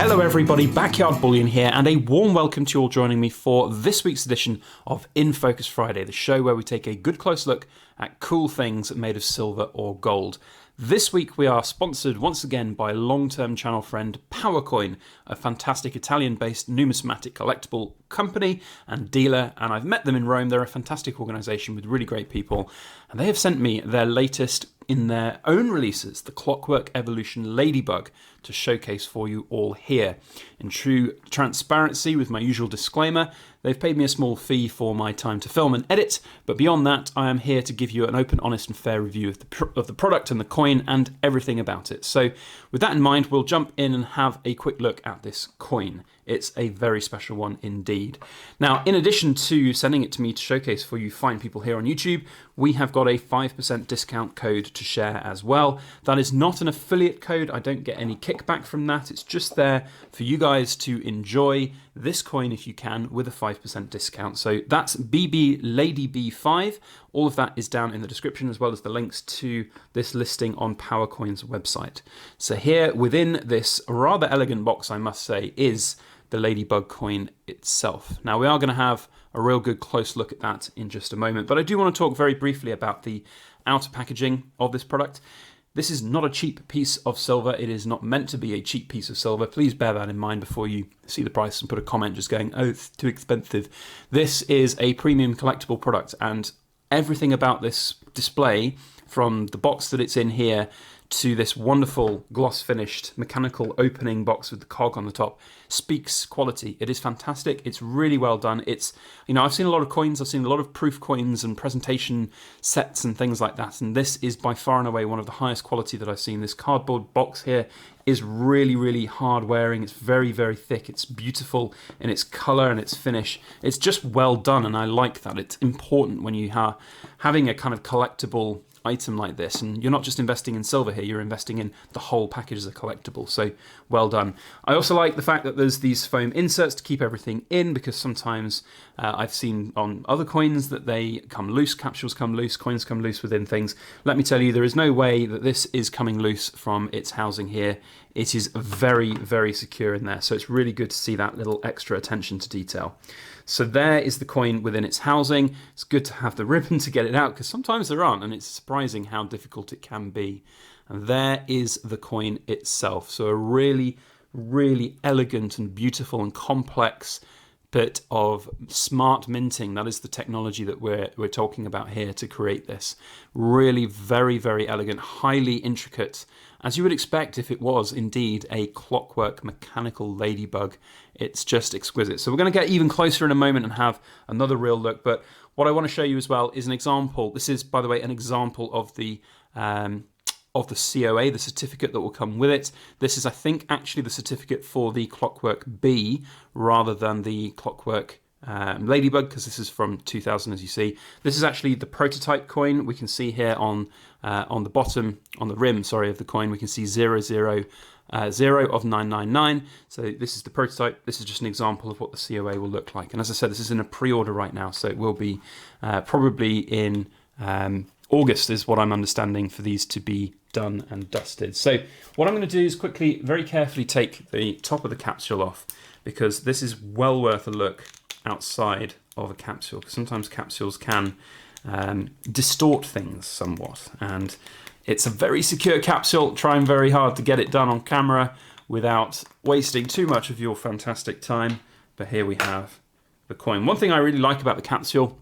Hello everybody, Backyard Bullion here, and a warm welcome to you all joining me for this week's edition of In Focus Friday, the show where we take a good close look at cool things made of silver or gold. This week we are sponsored once again by long-term channel friend PowerCoin, a fantastic Italian-based numismatic collectible company and dealer, and I've met them in Rome. They're a fantastic organisation with really great people, and they have sent me their latest in their own releases, the Clockwork Evolution Ladybug, to showcase for you all here. In true transparency, with my usual disclaimer, they've paid me a small fee for my time to film and edit, but beyond that, I am here to give you an open, honest and fair review of the product and the coin and everything about it. So with that in mind, we'll jump in and have a quick look at this coin. It's a very special one indeed. Now, in addition to sending it to me to showcase for you fine people here on YouTube, we have got a 5% discount code to share as well. That is not an affiliate code. I don't get any kickback from that. It's just there for you guys to enjoy this coin if you can with a 5% discount. So that's BBLadyB5. All of that is down in the description, as well as the links to this listing on PowerCoin's website. So here within this rather elegant box, I must say, is the Ladybug coin itself. Now we are going to have a real good close look at that in just a moment, but I do want to talk very briefly about the outer packaging of this product. This is not a cheap piece of silver. It is not meant to be a cheap piece of silver. Please bear that in mind before you see the price and put a comment just going, oh, it's too expensive. This is a premium collectible product, and everything about this display, from the box that it's in here to this wonderful gloss finished mechanical opening box with the cog on the top, speaks quality. It is fantastic. It's really well done. It's, you know, I've seen a lot of coins. I've seen a lot of proof coins and presentation sets and things like that. And this is by far and away one of the highest quality that I've seen. This cardboard box here is really, really hard wearing. It's very, very thick. It's beautiful in its color and its finish. It's just well done. And I like that. It's important when you are having a kind of collectible item like this, and you're not just investing in silver here, you're investing in the whole package as a collectible, so well done. I also like the fact that there's these foam inserts to keep everything in, because sometimes I've seen on other coins that they come loose, capsules come loose, coins come loose within things. Let me tell you, there is no way that this is coming loose from its housing here. It is very, very secure in there, so it's really good to see that little extra attention to detail. So there is the coin within its housing. It's good to have the ribbon to get it out, because sometimes there aren't, and it's surprising how difficult it can be. And there is the coin itself. So a really, really elegant and beautiful and complex bit of smart minting. That is the technology that we're talking about here to create this. Really very, very elegant, highly intricate, as you would expect if it was indeed a clockwork mechanical ladybug. It's just exquisite. So we're going to get even closer in a moment and have another real look. But what I want to show you as well is an example. This is, by the way, an example of the COA, the certificate that will come with it. This is, I think, actually the certificate for the Clockwork B rather than the Clockwork Ladybug, because this is from 2000, as you see. This is actually the prototype coin. We can see here on the bottom, on the rim, sorry, of the coin, we can see 000 of 999. So this is the prototype. This is just an example of what the COA will look like. And as I said, this is in a pre-order right now, so it will be probably in August is what I'm understanding for these to be done and dusted. So what I'm going to do is quickly, very carefully take the top of the capsule off, because this is well worth a look outside of a capsule. Sometimes capsules can distort things somewhat, and it's a very secure capsule. Trying very hard to get it done on camera without wasting too much of your fantastic time. But here we have the coin. One thing I really like about the capsule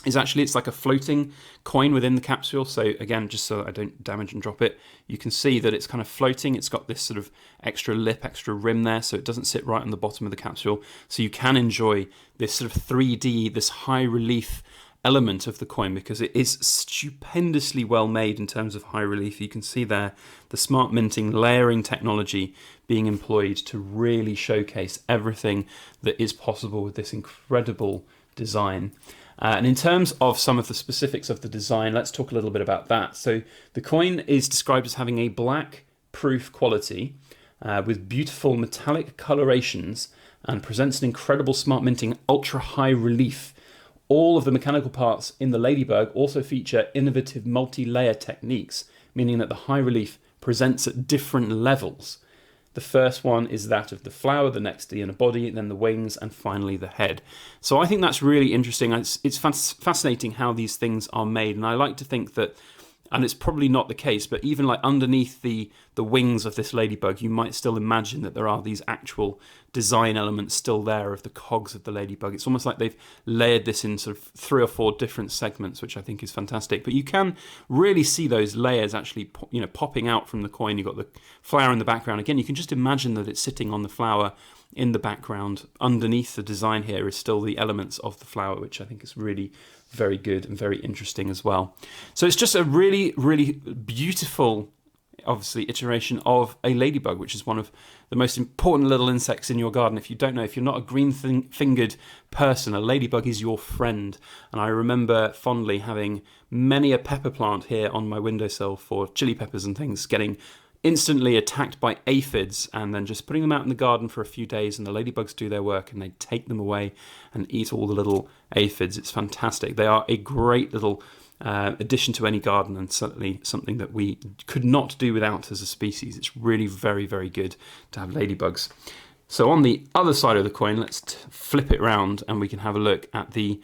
is actually it's like a floating coin within the capsule. So again, just so I don't damage and drop it, you can see that it's kind of floating. It's got this sort of extra lip, extra rim there, so it doesn't sit right on the bottom of the capsule. So you can enjoy this sort of 3D, this high relief element of the coin, because it is stupendously well made in terms of high relief. You can see there the smart minting layering technology being employed to really showcase everything that is possible with this incredible design. And in terms of some of the specifics of the design, let's talk a little bit about that. So the coin is described as having a black proof quality with beautiful metallic colorations, and presents an incredible smart minting ultra high relief. All of the mechanical parts in the Ladybug also feature innovative multi-layer techniques, meaning that the high relief presents at different levels. The first one is that of the flower, the next the inner body, then the wings, and finally the head. So I think that's really interesting. It's fascinating how these things are made, and I like to think that, and it's probably not the case, but even like underneath the wings of this ladybug, you might still imagine that there are these actual design elements still there of the cogs of the ladybug. It's almost like they've layered this in sort of 3 or 4 different segments, which I think is fantastic. But you can really see those layers actually, popping out from the coin. You've got the flower in the background. Again, you can just imagine that it's sitting on the flower in the background. Underneath the design here is still the elements of the flower, which I think is really very good and very interesting as well. So it's just a really, really beautiful, obviously, iteration of a ladybug, which is one of the most important little insects in your garden. If you don't know, if you're not a green-fingered person, a ladybug is your friend. And I remember fondly having many a pepper plant here on my windowsill for chili peppers and things, getting instantly attacked by aphids, and then just putting them out in the garden for a few days, and the ladybugs do their work and they take them away and eat all the little aphids. It's fantastic. They are a great little addition to any garden, and certainly something that we could not do without as a species. It's really very, very good to have ladybugs. So on the other side of the coin, let's flip it round and we can have a look at the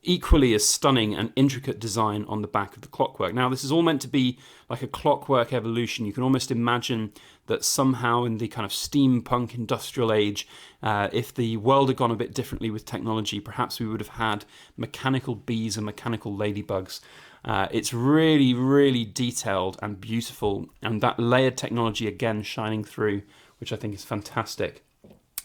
equally as stunning and intricate design on the back of the clockwork. Now, this is all meant to be like a clockwork evolution. You can almost imagine that somehow in the kind of steampunk industrial age, if the world had gone a bit differently with technology, perhaps we would have had mechanical bees and mechanical ladybugs. It's really, really detailed and beautiful, and that layered technology again shining through, which I think is fantastic.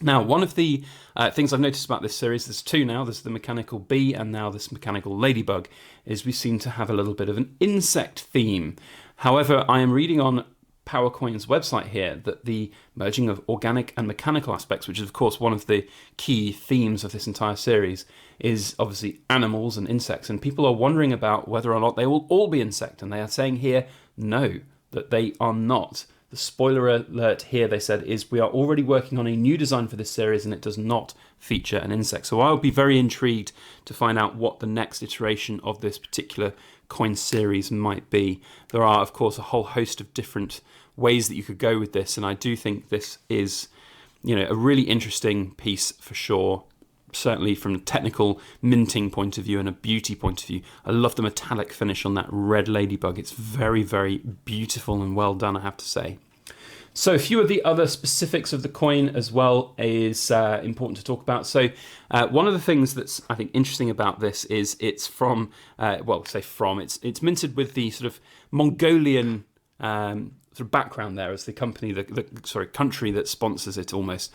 Now, one of the things I've noticed about this series, there's 2 now, there's the mechanical bee and now this mechanical ladybug, is we seem to have a little bit of an insect theme. However, I am reading on PowerCoin's website here that the merging of organic and mechanical aspects, which is of course one of the key themes of this entire series, is obviously animals and insects, and people are wondering about whether or not they will all be insect, and they are saying here, no, that they are not. The spoiler alert here, they said, is we are already working on a new design for this series and it does not feature an insect. So I'll be very intrigued to find out what the next iteration of this particular coin series might be. There are, of course, a whole host of different ways that you could go with this, and I do think this is, a really interesting piece for sure. Certainly from a technical minting point of view and a beauty point of view. I love the metallic finish on that red ladybug. It's very, very beautiful and well done, I have to say. So a few of the other specifics of the coin as well is important to talk about. So one of the things that's, I think, interesting about this is it's from, it's minted with the sort of Mongolian sort of background there as the company, country that sponsors it almost.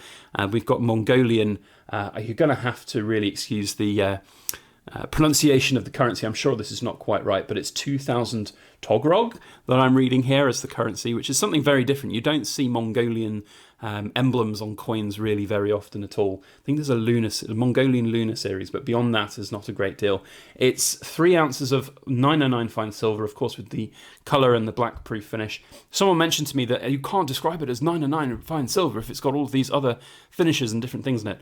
We've got Mongolian. You're going to have to really excuse the pronunciation of the currency. I'm sure this is not quite right, but it's 2000 Togrog that I'm reading here as the currency, which is something very different. You don't see Mongolian emblems on coins really very often at all. I think there's a Mongolian lunar series, but beyond that is not a great deal. It's 3 ounces of 909 fine silver, of course, with the colour and the black proof finish. Someone mentioned to me that you can't describe it as 909 fine silver if it's got all of these other finishes and different things in it.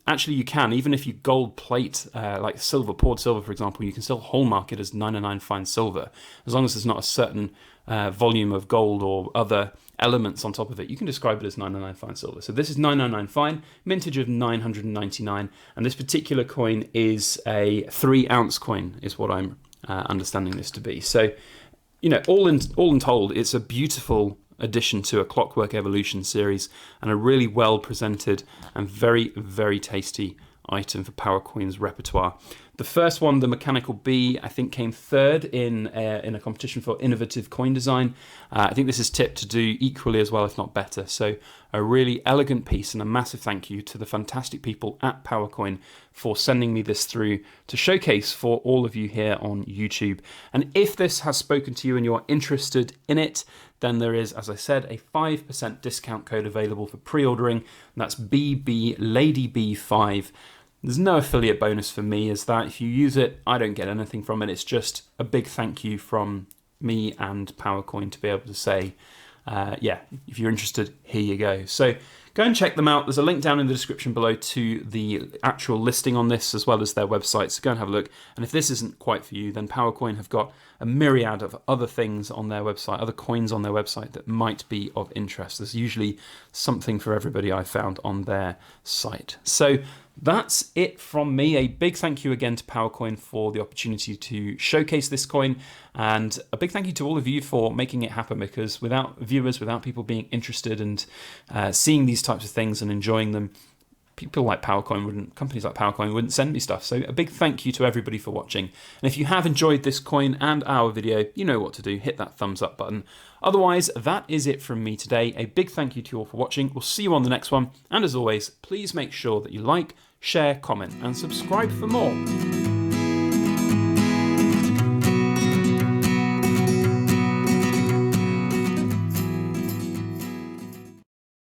Actually, you can. Even if you gold plate, like silver, poured silver, for example, you can still hallmark it as 909 fine silver. As long as there's not a certain volume of gold or other elements on top of it, you can describe it as 909 fine silver. So this is 999 fine, mintage of 999, and this particular coin is a 3-ounce coin, is what I'm understanding this to be. So, all in told, it's a beautiful addition to a Clockwork Evolution series and a really well presented and very, very tasty item for PowerCoin's repertoire. The first one, the mechanical bee, I think came third in a competition for innovative coin design. I think this is tipped to do equally as well, if not better. So a really elegant piece, and a massive thank you to the fantastic people at PowerCoin for sending me this through to showcase for all of you here on YouTube. And if this has spoken to you and you're interested in it, then there is, as I said, a 5% discount code available for pre-ordering, and that's BBLadyB5. There's no affiliate bonus for me, as that if you use it, I don't get anything from it. It's just a big thank you from me and PowerCoin to be able to say yeah, if you're interested, here you go. So go and check them out. There's a link down in the description below to the actual listing on this, as well as their website. So go and have a look. And if this isn't quite for you, then PowerCoin have got a myriad of other things on their website, other coins on their website that might be of interest. There's usually something for everybody, I've found, on their site. So that's it from me. A big thank you again to PowerCoin for the opportunity to showcase this coin, and a big thank you to all of you for making it happen, because without viewers, without people being interested and seeing these types of things and enjoying them, people like PowerCoin wouldn't, companies like PowerCoin wouldn't send me stuff. So a big thank you to everybody for watching. And if you have enjoyed this coin and our video, you know what to do. Hit that thumbs up button. Otherwise, that is it from me today. A big thank you to you all for watching. We'll see you on the next one. And as always, please make sure that you like, share, comment, and subscribe for more.